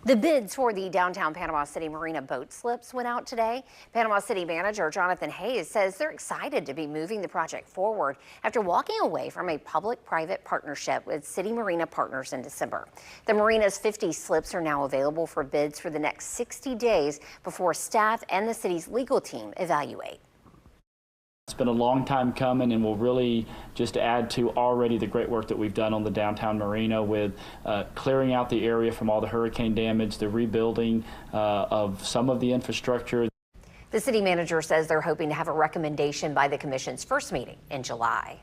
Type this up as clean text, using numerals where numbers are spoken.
The bids for the Downtown Panama City Marina boat slips went out today. Panama City manager Jonathan Hayes says they're excited to be moving the project forward after walking away from a public-private partnership with City Marina partners in December. The marina's 50 slips are now available for bids for the next 60 days before staff and the city's legal team evaluate. It's been a long time coming and will really just add to already the great work that we've done on the downtown marina with clearing out the area from all the hurricane damage, the rebuilding of some of the infrastructure. The city manager says they're hoping to have a recommendation by the commission's first meeting in July.